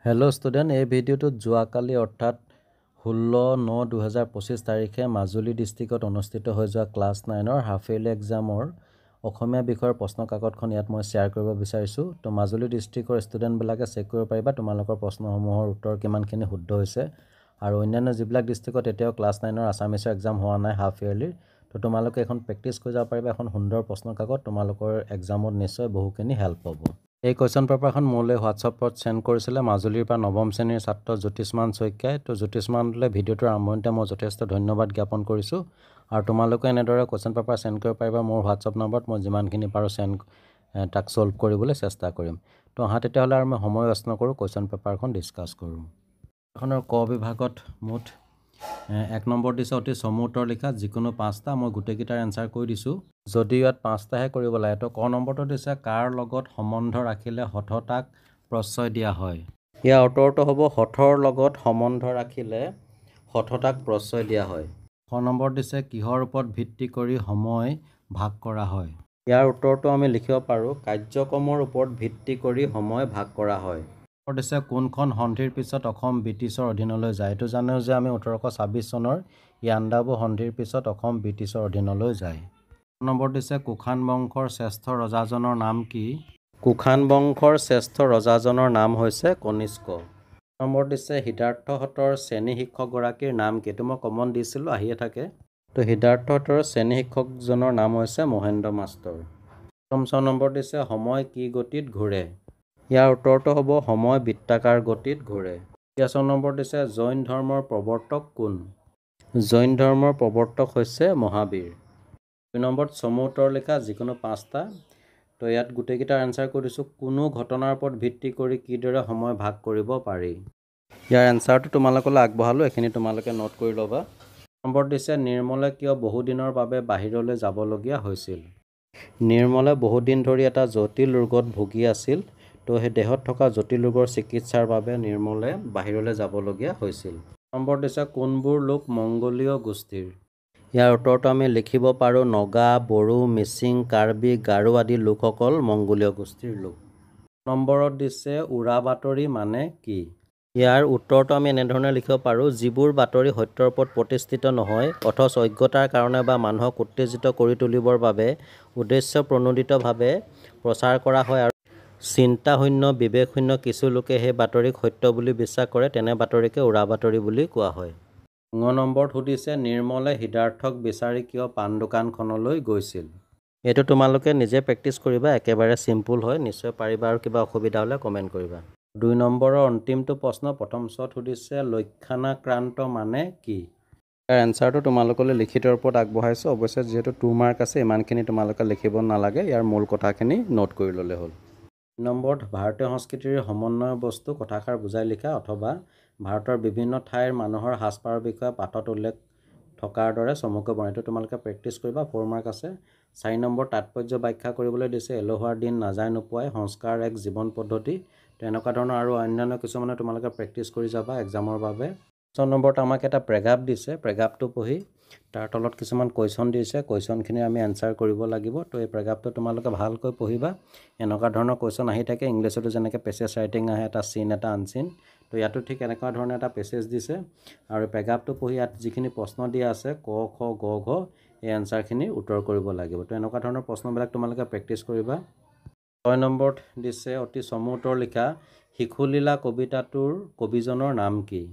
Hello' student, এই ভিডিঅ'টোত যোৱাকালি অৰ্থাৎ 16/9/2025 তাৰিখে মাজুলী ডিষ্ট্ৰিক্টত অনুষ্ঠিত হৈ যোৱা ক্লাছ 9ৰ হাফ ইয়াৰলি এক্সামৰ অসমীয়া বিষয়ৰ প্ৰশ্ন কাকতখন ইয়াত মই শ্বেয়াৰ কৰিব বিচাৰিছোঁ। তো মাজুলী ডিষ্ট্ৰিক্টৰ ষ্টুডেণ্টবিলাকে চেক কৰিব পাৰিবা তোমালোকৰ প্ৰশ্নসমূহৰ উত্তৰ কিমানখিনি শুদ্ধ হৈছে। আৰু অন্যান্য যিবিলাক ডিষ্ট্ৰিক্টত এতিয়াও ক্লাছ 9ৰ আছামিছৰ এক্সাম হোৱা নাই হাফ ইয়াৰলিৰ, তো তোমালোকে এখন প্ৰেক্টিছ কৰি যাব পাৰিবা। এখন সুন্দৰ প্ৰশ্ন কাকত তোমালোকৰ এক্সামত নিশ্চয় বহুখিনি হেল্প হ'ব। এই কুৱেশ্যন পেপাৰখন মোলৈ হোৱাটছআপত চেণ্ড কৰিছিলে মাজুলীৰ পৰা নৱম শ্ৰেণীৰ ছাত্ৰ জ্যোতিষ্মান শইকীয়াই। তো জ্যোতিষ্মানলৈ ভিডিঅ'টোৰ আৰম্ভণিতে মই যথেষ্ট ধন্যবাদ জ্ঞাপন কৰিছোঁ। আৰু তোমালোকে এনেদৰে কুৱেশ্যন পেপাৰ চেণ্ড কৰিব পাৰিবা মোৰ হোৱাটছআপ নম্বৰত। মই যিমানখিনি পাৰোঁ তাক ছল্ভ কৰিবলৈ চেষ্টা কৰিম। তো অহা তেতিয়াহ'লে আৰু মই সময় ৱেষ্ট নকৰোঁ, কুৱেশ্যন পেপাৰখন ডিছকাছ কৰোঁ। এখনৰ ক বিভাগত মুঠ 1 নম্বৰ দিছে অতি চমু উত্তৰ লিখা, যিকোনো 5টা। মই গোটেইকেইটাৰ এনচাৰ কৰি দিছোঁ, যদিও ইয়াত 5টাহে কৰিব লাগে। তো ক নম্বৰটো দিছে কাৰ লগত সম্বন্ধ ৰাখিলে হঠতাক প্ৰশ্ৰয় দিয়া হয়। ইয়াৰ উত্তৰটো হ'ব হঠৰ লগত সম্বন্ধ ৰাখিলে হঠতাক প্ৰশ্ৰয় দিয়া হয়। খ নম্বৰ দিছে কিহৰ ওপৰত ভিত্তি কৰি সময় ভাগ কৰা হয়। ইয়াৰ উত্তৰটো আমি লিখিব পাৰোঁ কাৰ্যক্ৰমৰ ওপৰত ভিত্তি কৰি সময় ভাগ কৰা হয়। দিছে কোনখন সন্ধিৰ পিছত অসম ব্ৰিটিছৰ অধীনলৈ যায়। এইটো জানো যে আমি 1826 চনৰ ইয়াণ্ডাবু সন্ধিৰ পিছত অসম ব্ৰিটিছৰ অধীনলৈ যায়। নম্বৰ দিছে কুখান বংশৰ শ্ৰেষ্ঠ ৰজাজনৰ নাম কি। কুখান বংশৰ শ্ৰেষ্ঠ ৰজাজনৰ নাম হৈছে কনিষ্ক। নম্বৰ দিছে সিদ্ধাৰ্থহঁতৰ শ্ৰেণী শিক্ষকগৰাকীৰ নাম কি। এইটো মই কমন দিছিলোঁ, আহিয়ে থাকে। তো সিদ্ধাৰ্থহঁতৰ শ্ৰেণী শিক্ষকজনৰ নাম হৈছে মহেন্দ্ৰ মাষ্টৰ। প্ৰথম 6 নম্বৰ দিছে সময় কি গতিত ঘূৰে। ইয়াৰ উত্তৰটো হ'ব সময় বৃত্তাকাৰ গতিত ঘূৰে। 6 নম্বৰ দিছে জৈন ধৰ্মৰ প্ৰৱৰ্তক কোন। জৈন ধৰ্মৰ প্ৰৱৰ্তক হৈছে মহাবীৰ। 2 নম্বৰত চমু উত্তৰ লিখা, যিকোনো 5টা। তো ইয়াত গোটেইকেইটাৰ এনচাৰ কৰি দিছোঁ। কোনো ঘটনাৰ ওপৰত ভিত্তি কৰি কিদৰে সময় ভাগ কৰিব পাৰি। ইয়াৰ এনচাৰটো তোমালোকলৈ আগবঢ়ালোঁ, এইখিনি তোমালোকে নোট কৰি ল'বা। নম্বৰ দিছে নিৰ্মলে কিয় বহুদিনৰ বাবে বাহিৰলৈ যাবলগীয়া হৈছিল। নিৰ্মলে বহুদিন ধৰি এটা জটিল ৰোগত ভুগি আছিল। তো সেই দেহত থকা জটিল ৰোগৰ চিকিৎসাৰ বাবে নিৰ্মলে বাহিৰলৈ যাবলগীয়া হৈছিল। নম্বৰ দিছে কোনবোৰ লোক মংগোলীয় গোষ্ঠীৰ। ইয়াৰ উত্তৰটো আমি লিখিব পাৰোঁ নগা, বড়ো, মিচিং, কাৰ্বি, গাৰো আদি লোকসকল মংগোলীয় গোষ্ঠীৰ লোক। নম্বৰত দিছে উৰা বাতৰি মানে কি। ইয়াৰ উত্তৰটো আমি এনেধৰণে লিখিব পাৰোঁ যিবোৰ বাতৰি সত্যৰ ওপৰত প্ৰতিষ্ঠিত নহয় অথচ অজ্ঞতাৰ কাৰণে বা মানুহক উত্তেজিত কৰি তুলিবৰ বাবে উদ্দেশ্য প্ৰণোদিতভাৱে প্ৰচাৰ কৰা হয় আৰু চিন্তাশূন্য বিবেকশূন্য কিছু লোকে সেই বাতৰিক সত্য বুলি বিশ্বাস কৰে, তেনে বাতৰিকে উৰা বাতৰি বুলি কোৱা হয়। 9 নম্বৰত সুধিছে নিৰ্মলে সিদ্ধাৰ্থক বিচাৰি কিয় পাণ দোকানখনলৈ গৈছিল। এইটো তোমালোকে নিজে প্ৰেক্টিছ কৰিবা, একেবাৰে চিম্পুল হয়, নিশ্চয় পাৰিবা। আৰু কিবা অসুবিধা হ'লে কমেণ্ট কৰিবা। 2 নম্বৰৰ অন্তিমটো প্ৰশ্ন প্ৰথম ছত সুধিছে লক্ষণাক্ৰান্ত মানে কি। ইয়াৰ এনচাৰটো তোমালোকলৈ লিখিত ৰূপত আগবঢ়াইছোঁ। অৱশ্যে যিহেতু 2 মাৰ্ক আছে ইমানখিনি তোমালোকে লিখিব নালাগে, ইয়াৰ মূল কথাখিনি নোট কৰি ল'লে হ'ল। 2 নম্বৰত ভাৰতীয় সংস্কৃতিৰ সমন্বয় বস্তু কথাষাৰ বুজাই লিখা, অথবা ভাৰতৰ বিভিন্ন ঠাইৰ মানুহৰ সাজপাৰৰ বিষয়ে পাঠত উল্লেখ থকাৰ দৰে চমুকৈ বনাই। এইটো তোমালোকে প্ৰেক্টিছ কৰিবা, 4 মাৰ্ক আছে। 4 নম্বৰ তাৎপৰ্য ব্যাখ্যা কৰিবলৈ দিছে এলেহুৱাৰ দিন নাযায় নোপোৱাই, সংস্কাৰ এক জীৱন পদ্ধতি। তো এনেকুৱা ধৰণৰ আৰু অন্যান্য কিছুমানে তোমালোকে প্ৰেক্টিছ কৰি যাবা এক্সামৰ বাবে। 5 নম্বৰত আমাক এটা প্ৰেগাপ দিছে, প্ৰেগাপটো পঢ়ি তাৰ তলত কিছুমান কুৱেশ্যন দিছে, কুৱেশ্যনখিনি আমি এনচাৰ কৰিব লাগিব। তো এই প্ৰেগাপটো তোমালোকে ভালকৈ পঢ়িবা। এনেকুৱা ধৰণৰ কুৱেশ্যন আহি থাকে, ইংলিছতো যেনেকৈ পেছেজ ৰাইটিং আহে, এটা চিন এটা আনচিন। তো ইয়াতো ঠিক এনেকুৱা ধৰণৰ এটা পেছেজ দিছে আৰু প্ৰেগাপটো পঢ়ি ইয়াত যিখিনি প্ৰশ্ন দিয়া আছে ক খ গ ঘ, এই এনচাৰখিনিৰ উত্তৰ কৰিব লাগিব। তো এনেকুৱা ধৰণৰ প্ৰশ্নবিলাক তোমালোকে প্ৰেক্টিছ কৰিবা। 6 নম্বৰত দিছে অতি চমু উত্তৰ লিখা, শিশুলীলা কবিতাটোৰ কবিজনৰ নাম কি।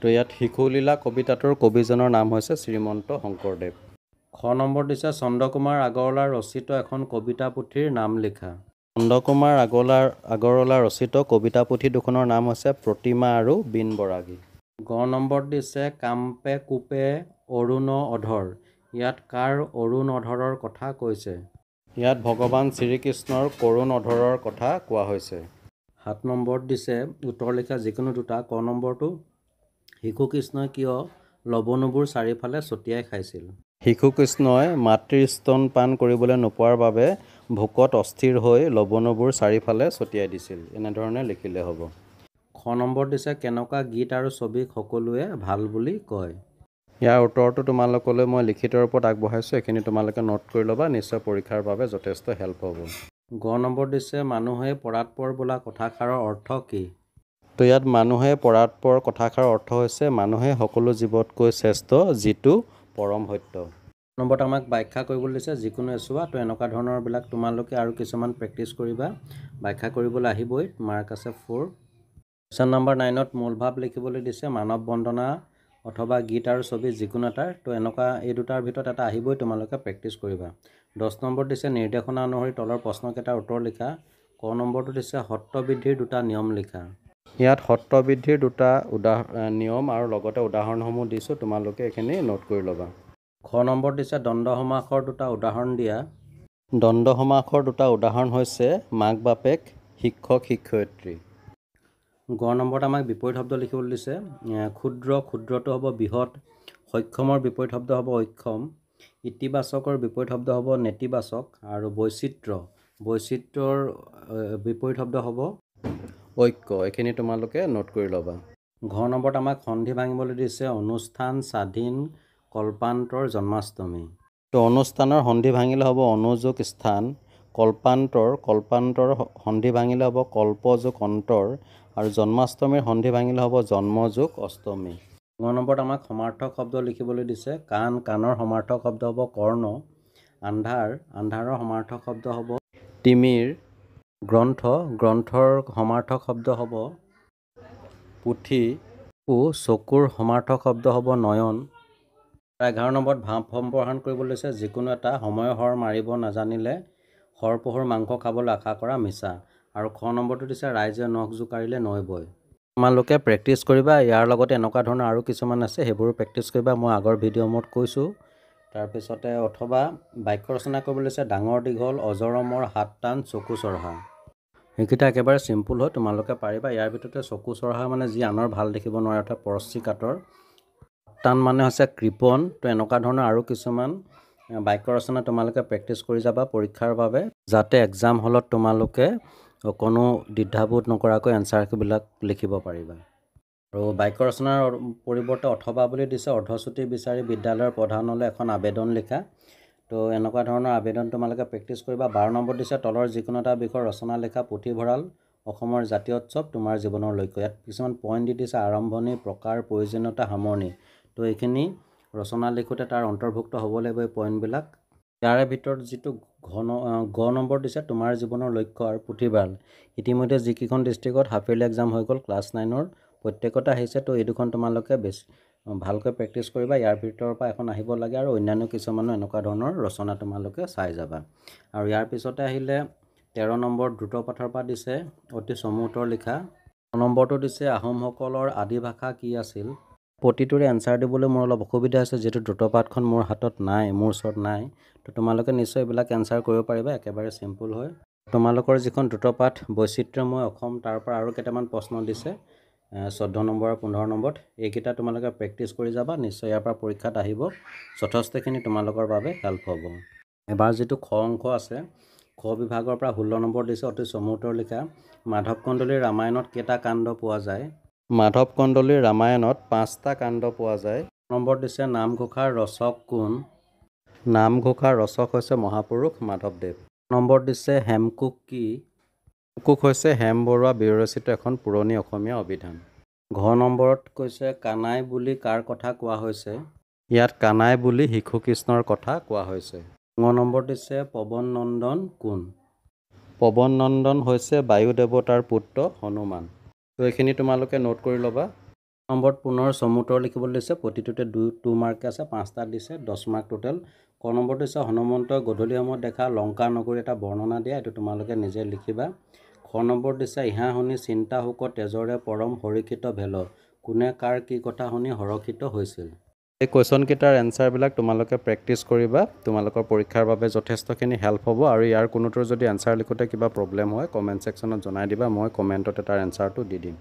তো ইয়াত শিশুলীলা কবিতাটোৰ কবিজনৰ নাম হৈছে শ্ৰীমন্ত শংকৰদেৱ। খ নম্বৰ দিছে চন্দ্ৰকুমাৰ আগৰৱালাৰ ৰচিত এখন কবিতা পুথিৰ নাম লিখা। চন্দ্ৰকুমাৰ আগৰৱালা ৰচিত কবিতা পুথি দুখনৰ নাম হৈছে প্ৰতিমা আৰু বীণ বৰাগী। গ নম্বৰত দিছে কাম্পে কোপে অৰুণ অধৰ, ইয়াত কাৰ অৰুণ অধৰৰ কথা কৈছে। ইয়াত ভগৱান শ্ৰীকৃষ্ণৰ কৰুণ অধৰৰ কথা কোৱা হৈছে। 7 নম্বৰত দিছে উত্তৰ লিখা যিকোনো 2টা। ক নম্বৰটো শিশু কৃষ্ণই কিয় লৱণবোৰ চাৰিওফালে ছটিয়াই খাইছিল। শিশু কৃষ্ণই মাতৃৰ স্তন পান কৰিবলৈ নোপোৱাৰ বাবে ভোকত অস্থিৰ হৈ লৱণবোৰ চাৰিওফালে ছটিয়াই দিছিল। এনেধৰণে লিখিলে হ'ব। খ নম্বৰ দিছে কেনেকুৱা গীত আৰু ছবিক সকলোৱে ভাল বুলি কয়। ইয়াৰ উত্তৰটো তোমালোকলৈ মই লিখিত ৰূপত আগবঢ়াইছোঁ, এইখিনি তোমালোকে নোট কৰি ল'বা, নিশ্চয় পৰীক্ষাৰ বাবে যথেষ্ট হেল্প হ'ব। গ নম্বৰ দিছে মানুহে পৰাৎপৰ বোলা কথাষাৰৰ অৰ্থ কি। তো ইয়াত মানুহে পৰাৎপৰ কথাষাৰ অৰ্থ হৈছে মানুহে সকলো জীৱতকৈ শ্ৰেষ্ঠ যিটো পৰম সত্য। নম্বৰত আমাক ব্যাখ্যা কৰিবলৈ দিছে যিকোনো এছোৱা। তো এনেকুৱা ধৰণৰবিলাক তোমালোকে আৰু কিছুমান প্ৰেক্টিছ কৰিবা। ব্যাখ্যা কৰিবলৈ আহিবই, মাৰ্ক আছে 4। কুৱেশ্যন নম্বৰ 9ত মূল ভাৱ লিখিবলৈ দিছে মানৱ বন্দনা অথবা গীত আৰু ছবি যিকোনো এটাৰ। তো এনেকুৱা এই দুটাৰ ভিতৰত এটা আহিবই, তোমালোকে প্ৰেক্টিছ কৰিবা। 10 নম্বৰ দিছে নিৰ্দেশনা অনুসৰি তলৰ প্ৰশ্নকেইটাৰ উত্তৰ লিখা। ক নম্বৰটো দিছে সত্য বৃদ্ধিৰ দুটা নিয়ম লিখা। ইয়াত সত্য বৃদ্ধিৰ দুটা নিয়ম আৰু লগতে উদাহৰণসমূহ দিছোঁ, তোমালোকে এইখিনি নোট কৰি ল'বা। খ নম্বৰ দিছে দ্বন্দ্ব সমাসৰ দুটা উদাহৰণ দিয়া। দ্বন্দ্ব সমাসৰ দুটা উদাহৰণ হৈছে মাক বাপেক, শিক্ষক শিক্ষয়িত্ৰী। গ নম্বৰত আমাক বিপৰীত শব্দ লিখিবলৈ দিছে। ক্ষুদ্ৰ, ক্ষুদ্ৰটো হ'ব বৃহৎ। সক্ষমৰ বিপৰীত শব্দ হ'ব অক্ষম। ইতিবাচকৰ বিপৰীত শব্দ হ'ব নেতিবাচক। আৰু বৈচিত্ৰ্য, বৈচিত্ৰ্যৰ বিপৰীত শব্দ হ'ব ঐক্য। এইখিনি তোমালোকে নোট কৰি ল'বা। ঘ নম্বৰত আমাক সন্ধি ভাঙিবলৈ দিছে অনুষ্ঠান, স্বাধীন, কল্পান্তৰ, জন্মাষ্টমী। তো অনুষ্ঠানৰ সন্ধি ভাঙিলে হ'ব অনুযোগ স্থান। কল্পান্তৰ সন্ধি ভাঙিলে হ'ব কল্প যোগ অন্তৰ। আৰু জন্মাষ্টমীৰ সন্ধি ভাঙিলে হ'ব জন্ম যোগ অষ্টমী। ঙ নম্বৰত আমাক সমাৰ্থক শব্দ লিখিবলৈ দিছে। কাণ, কাণৰ সমাৰ্থক শব্দ হ'ব কৰ্ণ। আন্ধাৰ, আন্ধাৰৰ সমাৰ্থক শব্দ হ'ব তিমিৰ। গ্ৰন্থ, গ্ৰন্থৰ সমাৰ্থক শব্দ হ'ব পুথি। চকুৰ সমাৰ্থক শব্দ হ'ব নয়ন। 11 নম্বৰত ভাৱ সম্প্ৰসাৰণ কৰিবলৈ লৈছে যিকোনো এটা। সময়ৰ শৰ মাৰিব নাজানিলে শৰপহুৰ মাংস খাবলৈ আশা কৰা মিছা। আৰু খ নম্বৰটো দিছে ৰাইজে নখ জোকাৰিলে নৈ বয়। তোমালোকে প্ৰেক্টিছ কৰিবা। ইয়াৰ লগতে এনেকুৱা ধৰণৰ আৰু কিছুমান আছে, সেইবোৰো প্ৰেক্টিছ কৰিবা। মই আগৰ ভিডিঅ'মত কৈছোঁ। তাৰপিছতে অথবা বাক্য ৰচনা কৰিবলৈ লৈছে ডাঙৰ দীঘল, অজৰ অমৰ, হাত টান, চকু চৰহা। সেইকেইটা একেবাৰে চিম্পুল হয়, তোমালোকে পাৰিবা। ইয়াৰ ভিতৰতে চকু চৰহা মানে যি আনৰ ভাল দেখিব নোৱাৰে, অৰ্থাৎ পৰশ্ৰী কাতৰ। টান মানে হৈছে কৃপণ। তো এনেকুৱা ধৰণৰ আৰু কিছুমান বাক্য ৰচনা তোমালোকে প্ৰেক্টিছ কৰি যাবা পৰীক্ষাৰ বাবে, যাতে এক্সাম হলত তোমালোকে কোনো দ্বিধাবোধ নকৰাকৈ এনচাৰবিলাক লিখিব পাৰিবা। আৰু বাক্য ৰচনাৰ পৰিৱৰ্তে অথবা বুলি দিছে অৰ্ধশ্ৰুতি বিচাৰি বিদ্যালয়ৰ প্ৰধানলৈ এখন আবেদন লিখা। তো এনেকুৱা ধৰণৰ আবেদন তোমালোকে প্ৰেক্টিছ কৰিবা। 12 নম্বৰ দিছে তলৰ যিকোনো এটা বিষয়ৰ ৰচনা লিখা। পুথিভঁৰাল, অসমৰ জাতীয় উৎসৱ, তোমাৰ জীৱনৰ লক্ষ্য। ইয়াত কিছুমান পইণ্ট দি দিছে আৰম্ভণি, প্ৰকাৰ, প্ৰয়োজনীয়তা, সামৰণি। তো এইখিনি ৰচনা লিখোঁতে তাৰ অন্তৰ্ভুক্ত হ'ব লাগিব এই পইণ্টবিলাক। ইয়াৰে ভিতৰত যিটো গ নম্বৰ দিছে তোমাৰ জীৱনৰ লক্ষ্য আৰু পুথিভঁৰাল। ইতিমধ্যে যিকেইখন ডিষ্ট্ৰিক্টত হাফ ইয়াৰলি এক্সাম হৈ গ'ল ক্লাছ 9ৰ প্ৰত্যেকতে আহিছে। তো এই দুখন তোমালোকে ভালকৈ প্ৰেক্টিছ কৰিবা। ইয়াৰ ভিতৰৰ পৰা এখন আহিব লাগে আৰু অন্যান্য কিছুমানো এনেকুৱা ধৰণৰ ৰচনা তোমালোকে চাই যাবা। আৰু ইয়াৰ পিছতে আহিলে 13 নম্বৰ দ্ৰুত পাঠৰ পৰা দিছে অতি চমু উত্তৰ লিখা। নম্বৰটো দিছে আহোমসকলৰ আদি ভাষা কি আছিল। প্ৰতিটোৰে এনচাৰ দিবলৈ মোৰ অলপ অসুবিধা হৈছে, যিহেতু দ্ৰুত পাঠখন মোৰ হাতত নাই, মোৰ ওচৰত নাই। তো তোমালোকে নিশ্চয় এইবিলাক এনচাৰ কৰিব পাৰিবা, একেবাৰে চিম্পুল হয়। তোমালোকৰ যিখন দ্ৰুত পাঠ বৈচিত্ৰ্যময় অসম, তাৰ পৰা আৰু কেইটামান প্ৰশ্ন দিছে 14 নম্বৰ আৰু 15 নম্বৰত। এইকেইটা তোমালোকে প্ৰেক্টিছ কৰি যাবা, নিশ্চয় ইয়াৰ পৰা পৰীক্ষাত আহিব। যথেষ্টখিনি তোমালোকৰ বাবে হেল্প হ'ব। এবাৰ যিটো খ অংশ আছে, খ বিভাগৰ পৰা 16 নম্বৰ দিছে অতি চমু উত্তৰ লিখা। মাধৱ কন্দলীৰ ৰামায়ণত কেইটা কাণ্ড পোৱা যায়। মাধৱ কন্দলীৰ ৰামায়ণত 5টা কাণ্ড পোৱা যায়। নম্বৰ দিছে নামঘোষাৰ ৰচক কোন। নামঘোষাৰ ৰচক হৈছে মহাপুৰুষ মাধৱদেৱ। নম্বৰ দিছে হেমকোষ কি। হেমকোষ হৈছে হেম বৰুৱা বিৰচিত এখন পুৰণি অসমীয়া অভিধান। ঘ নম্বৰত কৈছে কানাই বুলি কাৰ কথা কোৱা হৈছে। ইয়াত কানাই বুলি শিশু কৃষ্ণৰ কথা কোৱা হৈছে। ঙ নম্বৰ দিছে পৱন নন্দন কোন। পৱন নন্দন হৈছে বায়ু দেৱতাৰ পুত্ৰ হনুমান। তো এইখিনি তোমালোকে নোট কৰি ল'বা। নম্বৰত পুনৰ চমু উত্তৰ লিখিবলৈ দিছে। প্ৰতিটোতে 2 মাৰ্ক আছে, 5টা দিছে, 10 মাৰ্ক টোটেল। ক নম্বৰ দিছে হনুমন্তই গধূলি সময়ত দেখা লংকা নগৰী এটা বৰ্ণনা দিয়া। এইটো তোমালোকে নিজে লিখিবা। খ নম্বৰ দিছে ইহা শুনি চিন্তা শোক তেজৰে পৰম হৰিষিত ভেল, কোনে কাৰ কি কথা শুনি হৰষিত হৈছিল। এই কুৱেশ্যনকেইটাৰ এনচাৰবিলাক তোমালোকে প্ৰেক্টিছ কৰিবা, তোমালোকৰ পৰীক্ষাৰ বাবে যথেষ্টখিনি হেল্প হ'ব। আৰু ইয়াৰ কোনোটোৰ যদি এনচাৰ লিখোঁতে কিবা প্ৰব্লেম হয় কমেণ্ট ছেকশ্যনত জনাই দিবা, মই কমেণ্টতে তাৰ এনচাৰটো দি দিম।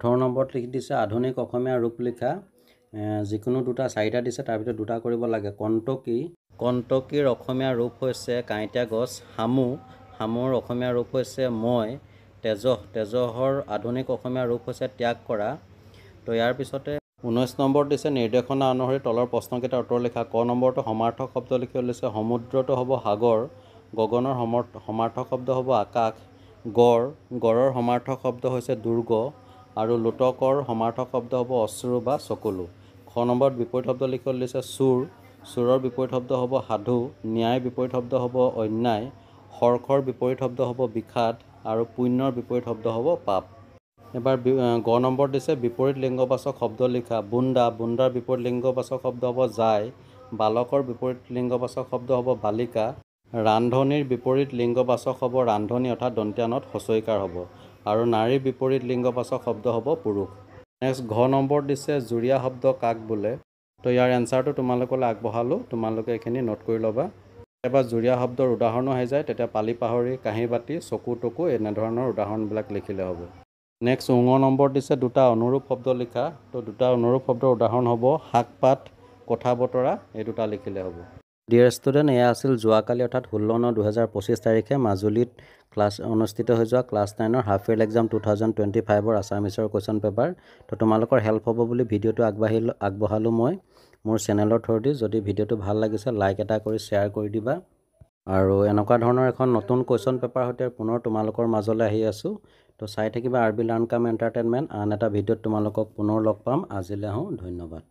18 নম্বৰত লিখি দিছে আধুনিক অসমীয়া ৰূপ লিখা। যিকোনো 4টা দিছে, তাৰ ভিতৰত 2টা কৰিব লাগে। কণ্টকী, কণ্টকীৰ অসমীয়া ৰূপ হৈছে কাঁইটীয়া গছ। হামু, হামুৰ অসমীয়া ৰূপ হৈছে মই। তেজহ, তেজহৰ আধুনিক অসমীয়া ৰূপ হৈছে ত্যাগ কৰা। তো ইয়াৰ পিছতে 19 নম্বৰত দিছে নিৰ্দেশনা অনুসৰি তলৰ প্ৰশ্নকেইটাৰ উত্তৰ লিখা। ক নম্বৰটো সমাৰ্থক শব্দ লিখিবলৈ লৈছে। সমুদ্ৰটো হ'ব সাগৰ। গগনৰ সমাৰ্থক শব্দ হ'ব আকাশ। গড়, গড়ৰ সমাৰ্থক শব্দ হৈছে দুৰ্গ। আৰু লোটকৰ সমাৰ্থক শব্দ হ'ব অশ্ৰু বা চকুলো। খ নম্বৰত বিপৰীত শব্দ লিখিবলৈ দিছে চোৰ, চোৰৰ বিপৰীত শব্দ হ'ব সাধু, ন্যায়ৰ বিপৰীত শব্দ হ'ব অন্যায়, হৰ্ষৰ বিপৰীত শব্দ হ'ব বিষাদ আৰু পুণ্যৰ বিপৰীত শব্দ হ'ব পাপ। এবাৰ গ নম্বৰত দিছে বিপৰীত লিংগবাচক শব্দ লিখা। বুন্দা, বুন্দাৰ বিপৰীত লিংগবাচক শব্দ হ'ব যায়, বালকৰ বিপৰীত লিংগবাচক শব্দ হ'ব বালিকা, ৰান্ধনীৰ বিপৰীত লিংগবাচক হ'ব ৰান্ধনী অৰ্থাৎ দন্ত্যানত হছৈকাৰ হ'ব, আৰু নাৰীৰ বিপৰীত লিংগবাচক শব্দ হ'ব পুৰুষ। নেক্সট ঘ নম্বৰত দিছে জুৰীয়া শব্দ কাক বোলে। তো ইয়াৰ এনচাৰটো তোমালোকলৈ আগবঢ়ালোঁ, তোমালোকে এইখিনি নোট কৰি ল'বা। কেতিয়াবা জুৰীয়া শব্দৰ উদাহৰণো আহি যায়, তেতিয়া পালি পাহৰি কাঁহী বাতি চকু টকু এনেধৰণৰ উদাহৰণবিলাক লিখিলে হ'ব। নেক্সট ঙ নম্বৰত দিছে দুটা অনুৰূপ শব্দ লিখা। তো দুটা অনুৰূপ শব্দৰ উদাহৰণ হ'ব শাক পাত, কথা বতৰা, এই দুটা লিখিলে হ'ব। ডিয়াৰ ষ্টুডেণ্ট, এয়া আছিল যোৱাকালি অৰ্থাৎ 16/9/2025 তাৰিখে মাজুলীত অনুষ্ঠিত হৈ যোৱা ক্লাছ 9ৰ হাফ ইয়েৰলি এক্সাম 2025ৰ আছামিছৰ কুৱেশ্যন পেপাৰ। তো তোমালোকৰ হেল্প হ'ব বুলি ভিডিঅ'টো আগবঢ়ালোঁ মই মোৰ চেনেলৰ থ্ৰুদি। যদি ভিডিঅ'টো ভাল লাগিছে লাইক এটা কৰি শ্বেয়াৰ কৰি দিবা। আৰু এনেকুৱা ধৰণৰ এখন নতুন কুৱেশ্যন পেপাৰ সৈতে পুনৰ তোমালোকৰ মাজলৈ আহি আছোঁ। তো চাই থাকিবা RB লাৰ্ণ কাম এণ্টাৰটেইনমেণ্ট। আন এটা ভিডিঅ'ত তোমালোকক পুনৰ লগ পাম। আজিলৈ আহোঁ, ধন্যবাদ।